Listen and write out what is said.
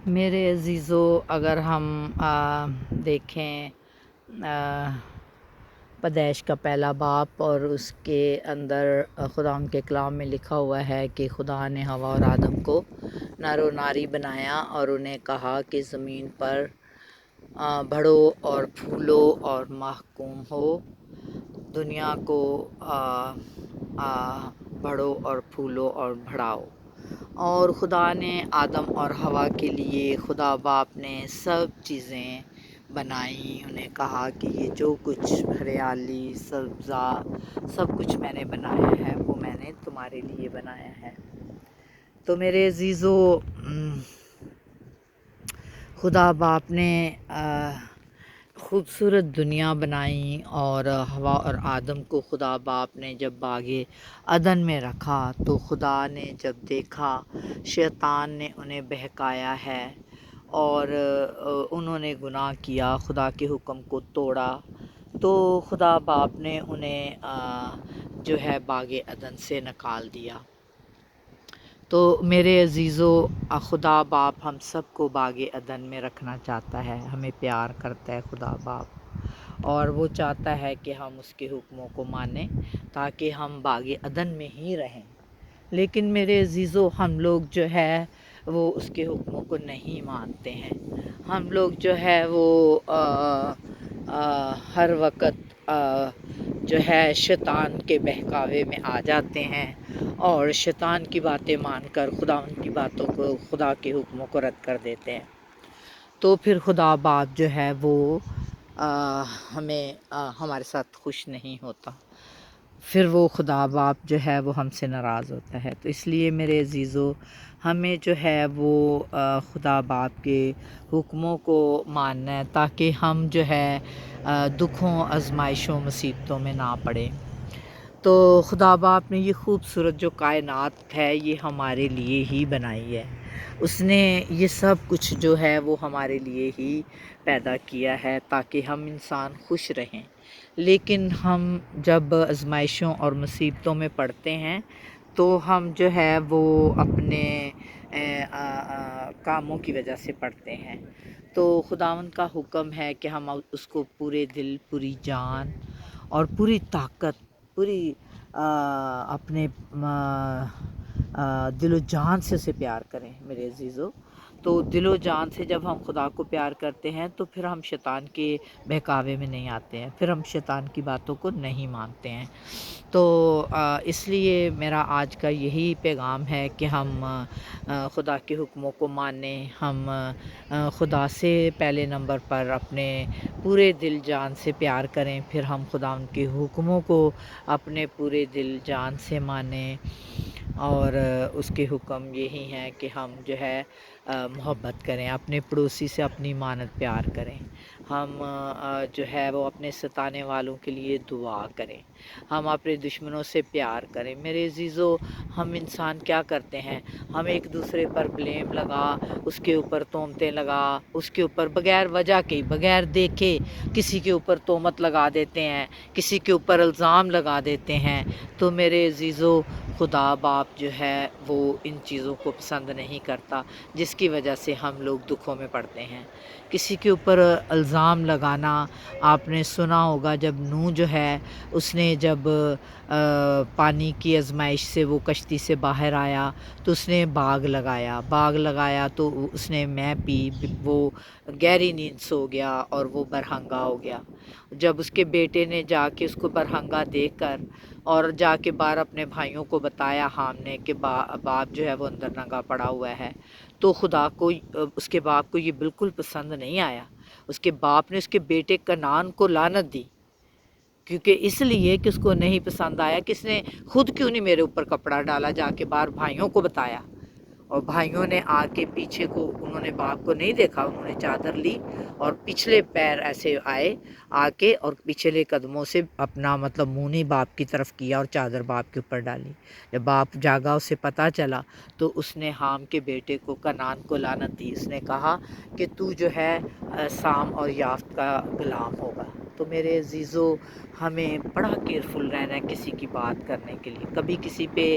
میرے عزیزو، اگر ہم دیکھیں پیدائش کا پہلا باپ اور اس کے اندر خدا کے کلام میں لکھا ہوا ہے کہ خدا نے ہوا اور آدم کو نر و ناری بنایا اور انہیں کہا کہ زمین پر بڑھو اور پھولو اور محکوم ہو، دنیا کو بڑھو اور پھولو اور بڑھاؤ۔ اور خدا نے آدم اور ہوا کے لیے خدا باپ نے سب چیزیں بنائیں، انہیں کہا کہ یہ جو کچھ ہریالی سبزہ سب کچھ میں نے بنایا ہے وہ میں نے تمہارے لیے بنایا ہے۔ تو میرے عزیزو، خدا باپ نے خوبصورت دنیا بنائی، اور ہوا اور آدم کو خدا باپ نے جب باغ عدن میں رکھا تو خدا نے جب دیکھا شیطان نے انہیں بہکایا ہے اور انہوں نے گناہ کیا، خدا کے حکم کو توڑا، تو خدا باپ نے انہیں جو ہے باغ عدن سے نکال دیا۔ تو میرے عزیزو، خدا باپ ہم سب کو باغ عدن میں رکھنا چاہتا ہے، ہمیں پیار کرتا ہے خدا باپ، اور وہ چاہتا ہے کہ ہم اس کے حکموں کو مانیں تاکہ ہم باغ عدن میں ہی رہیں۔ لیکن میرے عزیزو، ہم لوگ جو ہے وہ اس کے حکموں کو نہیں مانتے ہیں۔ ہم لوگ جو ہے وہ ہر وقت جو ہے شیطان کے بہکاوے میں آ جاتے ہیں اور شیطان کی باتیں مان کر خدا ان کی باتوں کو، خدا کے حکموں کو رد کر دیتے ہیں۔ تو پھر خدا باپ جو ہے وہ ہمارے ساتھ خوش نہیں ہوتا، پھر وہ خدا باپ جو ہے وہ ہم سے ناراض ہوتا ہے۔ تو اس لیے میرے عزیزو، ہمیں جو ہے وہ خدا باپ کے حکموں کو ماننا ہے تاکہ ہم جو ہے دکھوں، آزمائشوں، مصیبتوں میں نہ پڑیں۔ تو خدا باپ نے یہ خوبصورت جو کائنات ہے یہ ہمارے لیے ہی بنائی ہے، اس نے یہ سب کچھ جو ہے وہ ہمارے لیے ہی پیدا کیا ہے تاکہ ہم انسان خوش رہیں۔ لیکن ہم جب آزمائشوں اور مصیبتوں میں پڑتے ہیں تو ہم جو ہے وہ اپنے کاموں کی وجہ سے پڑتے ہیں۔ تو خداوند کا حکم ہے کہ ہم اس کو پورے دل، پوری جان اور پوری طاقت، پوری اپنے دل و جان سے اسے پیار کریں میرے عزیزو۔ تو دل و جان سے جب ہم خدا کو پیار کرتے ہیں تو پھر ہم شیطان کے بہکاوے میں نہیں آتے ہیں، پھر ہم شیطان کی باتوں کو نہیں مانتے ہیں۔ تو اس لیے میرا آج کا یہی پیغام ہے کہ ہم خدا کے حکموں کو مانیں، ہم خدا سے پہلے نمبر پر اپنے پورے دل جان سے پیار کریں، پھر ہم خدا ان کے حکموں کو اپنے پورے دل جان سے مانیں، اور اس کے حکم یہی ہیں کہ ہم جو ہے محبت کریں، اپنے پڑوسی سے اپنی مانت پیار کریں، ہم جو ہے وہ اپنے ستانے والوں کے لیے دعا کریں، ہم اپنے دشمنوں سے پیار کریں۔ میرے عزیزو، ہم انسان کیا کرتے ہیں، ہم ایک دوسرے پر بلیم لگا، اس کے اوپر تہمتیں لگا، اس کے اوپر بغیر وجہ کے، بغیر دیکھے کسی کے اوپر تہمت لگا دیتے ہیں، کسی کے اوپر الزام لگا دیتے ہیں۔ تو میرے عزیزو، خدا باپ جو ہے وہ ان چیزوں کو پسند نہیں کرتا، جس کی وجہ سے ہم لوگ دکھوں میں پڑتے ہیں۔ کسی کے اوپر الزام لگانا، آپ نے سنا ہوگا جب نوح جو ہے اس نے جب پانی کی آزمائش سے وہ کشتی سے باہر آیا تو اس نے باغ لگایا تو اس نے مے پی، وہ گہری نیند سو گیا اور وہ برہنگا ہو گیا۔ جب اس کے بیٹے نے جا کے اس کو برہنگا دیکھ کر اور جا کے باہر اپنے بھائیوں کو بتایا حام نے کہ باپ جو ہے وہ اندر ننگا پڑا ہوا ہے، تو خدا کو، اس کے باپ کو یہ بالکل پسند نہیں آیا۔ اس کے باپ نے اس کے بیٹے کنعان کو لعنت دی، کیونکہ اس لیے کہ اس کو نہیں پسند آیا کہ اس نے خود کیوں نہیں میرے اوپر کپڑا ڈالا، جا کے باہر بھائیوں کو بتایا۔ اور بھائیوں نے آ کے پیچھے کو، انہوں نے باپ کو نہیں دیکھا، انہوں نے چادر لی اور پچھلے پیر ایسے آئے آ کے اور پچھلے قدموں سے اپنا مطلب منہ نہیں باپ کی طرف کیا اور چادر باپ کے اوپر ڈالی۔ جب باپ جاگا، اسے پتہ چلا، تو اس نے حام کے بیٹے کو، کنعان کو لعنت دی۔ اس نے کہا کہ تو جو ہے سام اور یافت کا غلام ہوگا۔ تو میرے عزیزو، ہمیں بڑا کیئرفل رہنا ہے کسی کی بات کرنے کے لیے، کبھی کسی پہ